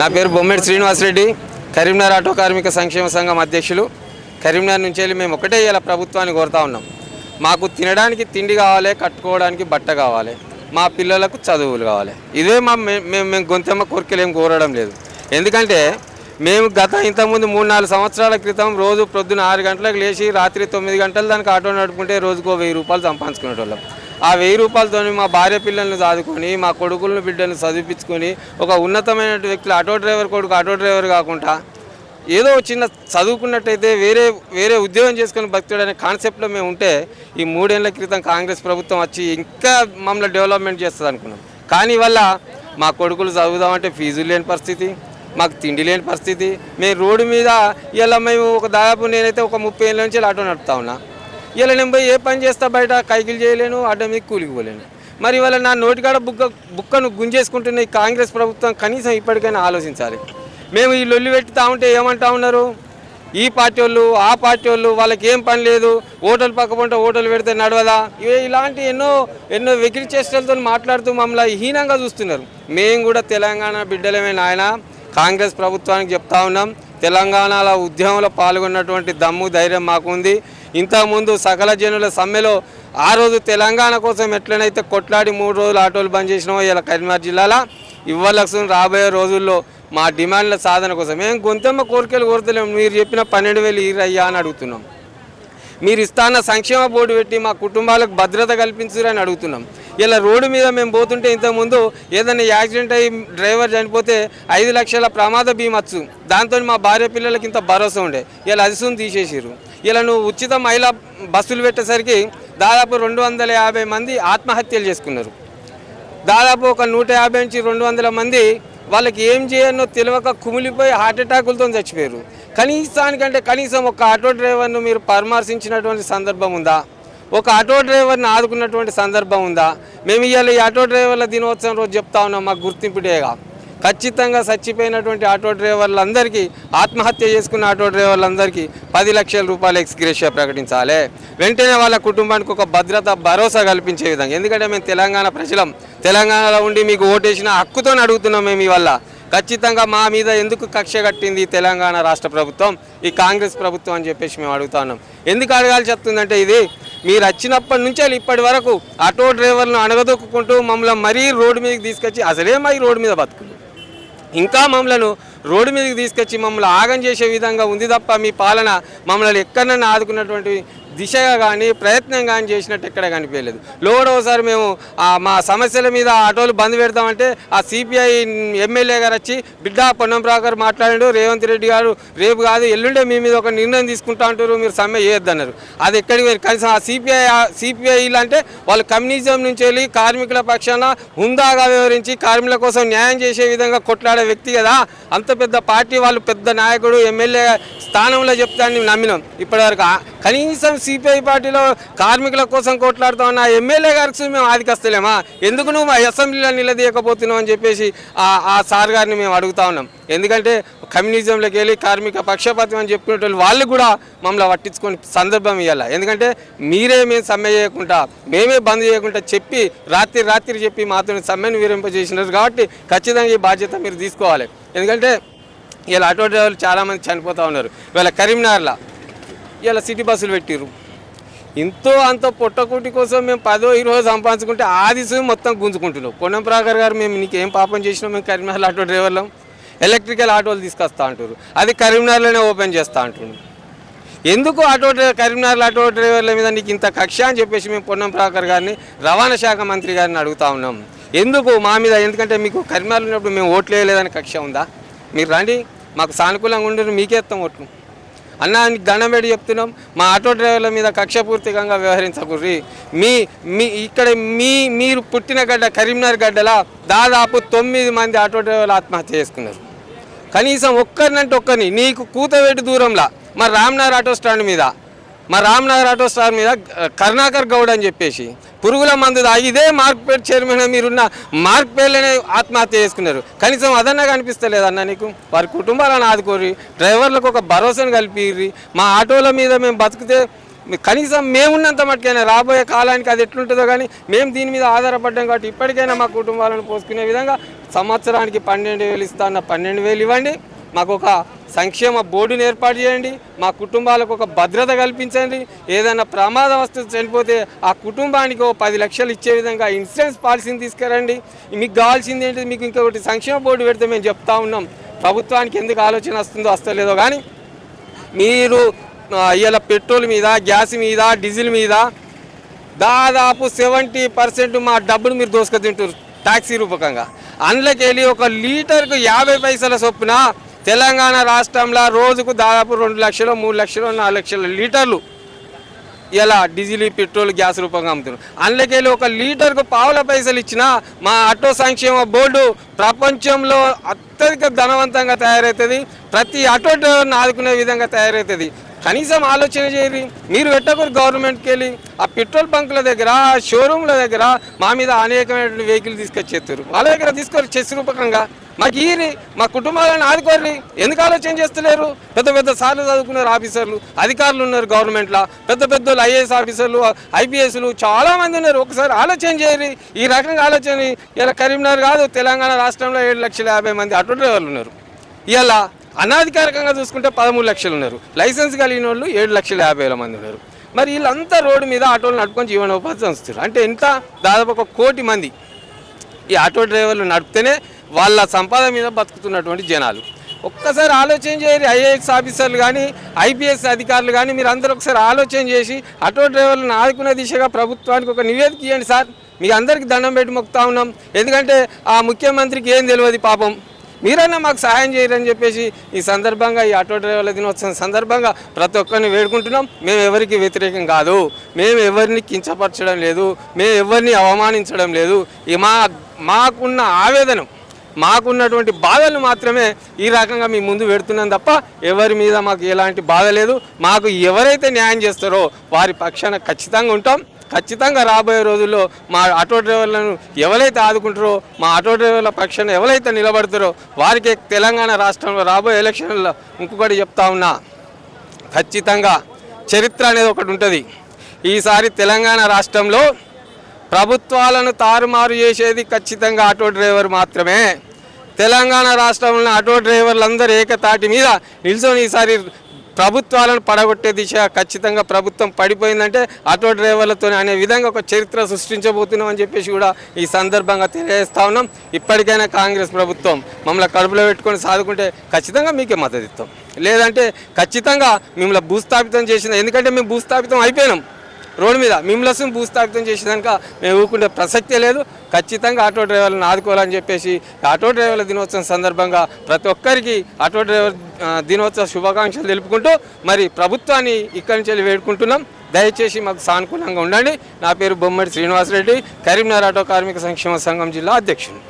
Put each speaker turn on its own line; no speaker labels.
నా పేరు బొమ్మిడి శ్రీనివాసరెడ్డి, కరీంనగర్ ఆటో కార్మిక సంక్షేమ సంఘం అధ్యక్షులు. కరీంనగర్ నుంచి వెళ్ళి మేము ఒకటే ఇలా ప్రభుత్వాన్ని కోరుతా ఉన్నాం. మాకు తినడానికి తిండి కావాలి, కట్టుకోవడానికి బట్ట కావాలి, మా పిల్లలకు చదువులు కావాలి. ఇదే మేము గొంతెమ్మ కోరికలు ఏం కోరడం లేదు. ఎందుకంటే మేము ఇంతకుముందు 3-4 సంవత్సరాల క్రితం రోజు ప్రొద్దున 6 గంటలకు లేచి రాత్రి 9 గంటల దానికి ఆటో నడుపుకుంటే రోజుకో 1000 రూపాయలు సంపాదించుకునేటోళ్ళం. ఆ 1000 రూపాయలతో మా భార్య పిల్లల్ని చదువుకొని, మా కొడుకులను బిడ్డలను చదివించుకొని, ఒక ఉన్నతమైన వ్యక్తులు ఆటో డ్రైవర్ కొడుకు ఆటో డ్రైవర్ కాకుండా ఏదో చిన్న చదువుకున్నట్టయితే వేరే ఉద్యోగం చేసుకొని బతుకుతాడనే కాన్సెప్ట్లో మేము ఉంటే ఈ 3 ఏళ్ల క్రితం కాంగ్రెస్ ప్రభుత్వం వచ్చి ఇంకా మమ్మల్ని డెవలప్మెంట్ చేస్తుంది అనుకున్నాం. కానీ వల్ల మా కొడుకులు చదువుదామంటే ఫీజులు లేని పరిస్థితి, మాకు తిండి లేని పరిస్థితి. మేము రోడ్డు మీద ఇలా మేము దాదాపు నేనైతే ఒక 30 ఏళ్ళ నుంచి ఆటో నడుపుతా ఉన్నా. ఇలా నేను పోయి ఏ పని చేస్తా, బయట కైకిలు చేయలేను, అడ్డం మీద కూలికి పోలేను. మరి ఇవాళ నా నోటికాడ బుక్కను గుంజేసుకుంటున్న ఈ కాంగ్రెస్ ప్రభుత్వం కనీసం ఇప్పటికైనా ఆలోచించాలి. మేము ఈ లొల్లి పెట్టుతా ఉంటే ఏమంటా ఉన్నారు, ఈ పార్టీ వాళ్ళు ఆ పార్టీ వాళ్ళు, వాళ్ళకి ఏం పని లేదు, ఓటలు పక్కకుంటే ఓటలు పెడితే నడవదా, ఇలాంటి ఎన్నో వెకిలి చేష్టలతో మాట్లాడుతూ మమ్మల్ని హీనంగా చూస్తున్నారు. మేము కూడా తెలంగాణ బిడ్డలమే నాయన, కాంగ్రెస్ ప్రభుత్వానికి చెప్తా ఉన్నాం. తెలంగాణలో ఉద్యమంలో పాల్గొన్నటువంటి దమ్ము ధైర్యం మాకుంది. ఇంతకుముందు సకల జనుల సమ్మెలో ఆ రోజు తెలంగాణ కోసం ఎట్లనైతే కొట్లాడి 3 రోజులు ఆటోలు బంద్ చేసినామో ఇలా కరీంనగర్ జిల్లాలో ఇవ్వలక్ష్యం రాబోయే రోజుల్లో మా డిమాండ్ల సాధన కోసం మేము గొంతెమ్మ కోరికలు కోరతలేము. మీరు చెప్పిన 12,000 ఇరయ్యా అని అడుగుతున్నాం. మీరు ఇస్తాన్న సంక్షేమ బోర్డు పెట్టి మా కుటుంబాలకు భద్రత కల్పించారని అడుగుతున్నాం. ఇలా రోడ్డు మీద మేము పోతుంటే ఇంతకుముందు ఏదైనా యాక్సిడెంట్ అయ్యి డ్రైవర్ చనిపోతే 5 లక్షల ప్రమాద బీమచ్చు, దాంతో మా భార్య పిల్లలకి ఇంత భరోసా ఉండే. ఇలా అదిసుని తీసేసారు. ఇలా నువ్వు ఉచిత మహిళా బస్సులు పెట్టేసరికి దాదాపు 250 మంది ఆత్మహత్యలు చేసుకున్నారు. దాదాపు ఒక 150 నుంచి 200 మంది వాళ్ళకి ఏం చేయనో తెలియక కుమిలిపోయి హార్ట్అటాకులతో చచ్చిపోయారు. కనీసం ఒక ఆటో డ్రైవర్ను మీరు పరామర్శించినటువంటి సందర్భం ఉందా? ఒక ఆటో డ్రైవర్ని ఆదుకున్నటువంటి సందర్భం ఉందా? మేము ఇవాళ ఈ ఆటో డ్రైవర్ల దినోత్సవం రోజు చెప్తా ఉన్నాం, మాకు గుర్తింపుడేగా. ఖచ్చితంగా చచ్చిపోయినటువంటి ఆటో డ్రైవర్లందరికీ, ఆత్మహత్య చేసుకున్న ఆటో డ్రైవర్లందరికీ 10 లక్షల రూపాయల ఎక్స్గ్రేషియా ప్రకటించాలి. వెంటనే వాళ్ళ కుటుంబానికి ఒక భరోసా కల్పించే విధంగా. ఎందుకంటే మేము తెలంగాణ ప్రజలం, తెలంగాణలో ఉండి మీకు ఓటేసిన హక్కుతో అడుగుతున్నాం. మేము ఇవల్ల ఖచ్చితంగా మా మీద ఎందుకు కక్ష కట్టింది తెలంగాణ రాష్ట్ర ప్రభుత్వం, ఈ కాంగ్రెస్ ప్రభుత్వం అని చెప్పేసి మేము అడుగుతా ఉన్నాం. ఎందుకు అడగాల్సి వస్తుందంటే, ఇది మీరు వచ్చినప్పటి నుంచి ఇప్పటి వరకు ఆటో డ్రైవర్లను అణగదొక్కుంటూ మమ్మల్ని మరీ రోడ్డు మీదకి తీసుకొచ్చి, అసలే మా ఈ రోడ్డు మీద బతుకులు, ఇంకా మమ్మలను రోడ్డు మీదకి తీసుకొచ్చి మమ్మల్ని ఆగం చేసే విధంగా ఉంది తప్ప మీ పాలన మమ్మల్ని ఎక్కడన్నా ఆదుకున్నటువంటి దిశగా కానీ ప్రయత్నం కానీ చేసినట్టు ఎక్కడ కనిపించలేదు. ఒకసారి మేము మా సమస్యల మీద ఆటోలు బంద్ పెడతామంటే ఆ సిపిఐ ఎమ్మెల్యే గారు వచ్చి, బిడ్డ పొన్నం ప్రభాకర్ మాట్లాడాడు, రేవంత్ రెడ్డి గారు రేపు కాదు ఎల్లుండే మీ మీద ఒక నిర్ణయం తీసుకుంటా అంటారు, మీరు సమ్మె చేయొద్దన్నారు. అది ఎక్కడికి కనీసం ఆ సిపిఐలు అంటే వాళ్ళు కమ్యూనిజం నుంచి వెళ్ళి కార్మికుల పక్షాన హుందాగా వ్యవహరించి కార్మికుల కోసం న్యాయం చేసే విధంగా కొట్లాడే వ్యక్తి కదా. అంత పెద్ద పార్టీ, వాళ్ళు పెద్ద నాయకుడు ఎమ్మెల్యే స్థానంలో చెప్తానని నమ్మినాం. ఇప్పటివరకు కనీసం సిపిఐ పార్టీలో కార్మికుల కోసం కొట్లాడుతా ఉన్న ఎమ్మెల్యే గారికి మేము ఆదికస్తలేమా, ఎందుకు నువ్వు అసెంబ్లీలో నిలదీయకపోతున్నావు అని చెప్పేసి ఆ సార్ గారిని మేము అడుగుతా ఉన్నాం. ఎందుకంటే కమ్యూనిజంలోకి వెళ్ళి కార్మిక పక్షపాతం అని చెప్పుకునే వాళ్ళు కూడా మమ్మల్ని పట్టించుకొని సందర్భం ఇవ్వాలి. ఎందుకంటే మేము సమ్మె చేయకుండా, మేమే బంద్ చేయకుండా చెప్పి రాత్రి చెప్పి మాతో సమ్మెను విరింపజేసినారు. కాబట్టి ఖచ్చితంగా ఈ బాధ్యత మీరు తీసుకోవాలి. ఎందుకంటే ఇలా ఆటో డ్రైవర్లు చాలామంది చనిపోతూ ఉన్నారు. ఇవాళ కరీంనగర్లో ఇలా సిటీ బస్సులు పెట్టిర్రు. అంతో పొట్టకూటి కోసం మేము 10-20 సంపాదించుకుంటే ఆదిశం మొత్తం గుంజుకుంటున్నాం. పొన్నం ప్రభాకర్ గారు, మేము నీకేం పాపం చేసినాం, మేము కరీంనగర్ ఆటో డ్రైవర్లం, ఎలక్ట్రికల్ ఆటోలు తీసుకొస్తా అంటారు, అది కరీంనగర్లోనే ఓపెన్ చేస్తా అంటున్నాం. ఎందుకు కరీంనగర్ ఆటో డ్రైవర్ల మీద నీకు ఇంత కక్ష అని చెప్పేసి మేము పొన్నం ప్రభాకర్ గారిని, రవాణా శాఖ మంత్రి గారిని అడుగుతా ఉన్నాం. ఎందుకు మా మీద? ఎందుకంటే మీకు కరీంనగర్ ఉన్నప్పుడు మేము ఓట్లు వేయలేదని కక్ష ఉందా? మీరు రండి, మాకు సానుకూలంగా ఉండరు, మీకే ఇస్తాం ఓట్లు. అన్నా మీకు దండం పెట్టి చెప్తున్నాం, మా ఆటో డ్రైవర్ల మీద కక్షపూర్తికంగా వ్యవహరించకూర్రి. ఇక్కడ మీరు పుట్టిన గడ్డ కరీంనగర్ గడ్డలా దాదాపు 9 మంది ఆటో డ్రైవర్లు ఆత్మహత్య చేసుకున్నారు. కనీసం ఒక్కరిని నీకు కూతవేటి దూరంలో మా రామ్నగర్ ఆటో స్టాండ్ మీద కరుణాకర్ గౌడ్ అని చెప్పేసి పురుగుల మందు తాగి ఇదే మార్క్పేట్ చైర్మన్ మీరున్న మార్క్పేట్లోనే ఆత్మహత్య చేసుకున్నారు. కనీసం అదన్నా కనిపిస్తలేదన్న నీకు? వారి కుటుంబాలను ఆదుకోరి, డ్రైవర్లకు ఒక భరోసాను కల్పిర్రి. మా ఆటోల మీద మేము బతికితే కనీసం మేమున్నంత మట్టుకైనా రాబోయే కాలానికి అది ఎట్లుంటుందో కానీ మేము దీని మీద ఆధారపడ్డాం కాబట్టి ఇప్పటికైనా మా కుటుంబాలను పోసుకునే విధంగా సంవత్సరానికి 12,000 ఇస్తా అన్న 12,000 ఇవ్వండి, మాకు ఒక సంక్షేమ బోర్డుని ఏర్పాటు చేయండి, మా కుటుంబాలకు ఒక భద్రత కల్పించండి, ఏదైనా ప్రమాదం వస్తే చనిపోతే ఆ కుటుంబానికి ఓ 10 లక్షలు ఇచ్చే విధంగా ఇన్సూరెన్స్ పాలసీని తీసుకురండి. మీకు కావాల్సింది ఏంటి, మీకు ఇంకొకటి సంక్షేమ బోర్డు పెడితే మేము చెప్తా ఉన్నాం. ప్రభుత్వానికి ఎందుకు ఆలోచన వస్తుందో వస్తలేదో కానీ మీరు ఇవాళ పెట్రోల్ మీద, గ్యాస్ మీద, డీజిల్ మీద దాదాపు 70% మా డబ్బును మీరు దోసుకు తింటారు ట్యాక్సీ రూపకంగా. అందులోకి వెళ్ళి ఒక లీటర్కు 50 పైసల చొప్పున తెలంగాణ రాష్ట్రంలో రోజుకు దాదాపు 2 లక్షలు, 3 లక్షలు, 4 లక్షల లీటర్లు ఇలా డీజిల్, పెట్రోల్, గ్యాస్ రూపంగా అమ్ముతున్నారు. అందులోకి వెళ్ళి ఒక లీటర్కు 1/2 పైసలు ఇచ్చినా మా ఆటో సంక్షేమ బోర్డు ప్రపంచంలో అత్యధిక ధనవంతంగా తయారవుతుంది, ప్రతి ఆటో డ్రైవర్ని ఆదుకునే విధంగా తయారవుతుంది. కనీసం ఆలోచన చేయరు. మీరు పెట్టకూరు గవర్నమెంట్కి వెళ్ళి ఆ పెట్రోల్ బంకుల దగ్గర, షోరూమ్ల దగ్గర మా మీద అనేకమైన వెహికల్ తీసుకొచ్చేస్తారు. వాళ్ళ దగ్గర తీసుకొని చెస్ రూపకంగా మాకు ఈరి మా కుటుంబాలను ఆదుకోర్రి. ఎందుకు ఆలోచన చేస్తలేరు? పెద్ద పెద్ద సార్లు చదువుకున్నారు ఆఫీసర్లు, అధికారులు ఉన్నారు గవర్నమెంట్లో, పెద్ద పెద్ద ఐఏఎస్ ఆఫీసర్లు, ఐపీఎస్లు చాలామంది ఉన్నారు. ఒకసారి ఆలోచన చేయరు. ఈ రకంగా ఆలోచన ఇలా కరీంనగర్ కాదు తెలంగాణ రాష్ట్రంలో 7,50,000 మంది ఆటో డ్రైవర్లు ఉన్నారు. ఇలా అనాధికారికంగా చూసుకుంటే 13 లక్షలు ఉన్నారు. లైసెన్స్ కలిగిన వాళ్ళు 7,50,000 మంది ఉన్నారు. మరి వీళ్ళంతా రోడ్డు మీద ఆటోలు నడుపుకొని జీవనోపాధి సంస్థలు అంటే ఎంత, దాదాపు 1 కోటి మంది ఈ ఆటో డ్రైవర్లు నడిపితేనే వాళ్ళ సంపాదన మీద బతుకుతున్నటువంటి జనాలు. ఒక్కసారి ఆలోచన చేయరు. ఐఏఎస్ ఆఫీసర్లు కానీ, ఐపీఎస్ అధికారులు కానీ మీరు అందరూ ఒకసారి ఆలోచన చేసి ఆటో డ్రైవర్లను ఆదుకునే దిశగా ప్రభుత్వానికి ఒక నివేదిక ఇవ్వండి సార్. మీ అందరికీ దండం పెట్టి మొక్కుతా ఉన్నాం. ఎందుకంటే ఆ ముఖ్యమంత్రికి ఏం తెలియదు పాపం. మీరన్నా మాకు సహాయం చేయరని చెప్పేసి ఈ సందర్భంగా, ఈ ఆటో డ్రైవర్ల దినోత్సవం సందర్భంగా ప్రతి ఒక్కరిని వేడుకుంటున్నాం. మేము ఎవరికి వ్యతిరేకం కాదు, మేము ఎవరిని కించపరచడం లేదు, మేము ఎవరిని అవమానించడం లేదు. మాకున్న ఆవేదన, మాకున్నటువంటి బాధలు మాత్రమే ఈ రకంగా మీ ముందు పెడుతున్నాం తప్ప ఎవరి మీద మాకు ఎలాంటి బాధ లేదు. మాకు ఎవరైతే న్యాయం చేస్తారో వారి పక్షాన ఖచ్చితంగా ఉంటాం. ఖచ్చితంగా రాబోయే రోజుల్లో మా ఆటో డ్రైవర్లను ఎవరైతే ఆదుకుంటారో, మా ఆటో డ్రైవర్ల పక్షాన ఎవరైతే నిలబడతారో వారికి తెలంగాణ రాష్ట్రంలో రాబోయే ఎలక్షన్లో ఇంకొకటి చెప్తా ఉన్నా, ఖచ్చితంగా చరిత్ర అనేది ఒకటి ఉంటుంది. ఈసారి తెలంగాణ రాష్ట్రంలో ప్రభుత్వాలను తారుమారు చేసేది ఖచ్చితంగా ఆటో డ్రైవర్ మాత్రమే. తెలంగాణ రాష్ట్రంలో ఆటో డ్రైవర్లందరూ ఏకతాటి మీద నిల్చొని ఈసారి ప్రభుత్వాలను పడగొట్టే దిశ ఖచ్చితంగా ప్రభుత్వం పడిపోయిందంటే ఆటో డ్రైవర్లతో అనే విధంగా ఒక చరిత్ర సృష్టించబోతున్నాం అని చెప్పేసి కూడా ఈ సందర్భంగా తెలియజేస్తా ఉన్నాం. ఇప్పటికైనా కాంగ్రెస్ ప్రభుత్వం మమ్మల్ని కడుపులో పెట్టుకొని సాదుకుంటే ఖచ్చితంగా మీకే మద్దతు ఇస్తాం. లేదంటే ఖచ్చితంగా మిమ్మల్ని భూస్థాపితం చేసిన, ఎందుకంటే మేము భూస్థాపితం అయిపోయినాం రోడ్డు మీద, మిమ్మల్ని భూస్థాపితం చేసేదాక మేము ఊరుకుంటే ప్రసక్తే లేదు. ఖచ్చితంగా ఆటో డ్రైవర్లను ఆదుకోవాలని చెప్పేసి ఆటో డ్రైవర్ల దినోత్సవం సందర్భంగా ప్రతి ఒక్కరికి ఆటో డ్రైవర్ దినోత్సవ శుభాకాంక్షలు తెలుపుకుంటూ మరి ప్రభుత్వాన్ని ఇక్కడి నుంచి వేడుకుంటున్నాం. దయచేసి మాకు సానుకూలంగా ఉండండి. నా పేరు బొమ్మడి శ్రీనివాసరెడ్డి, కరీంనగర్ ఆటో కార్మిక సంక్షేమ సంఘం జిల్లా అధ్యక్షుడు.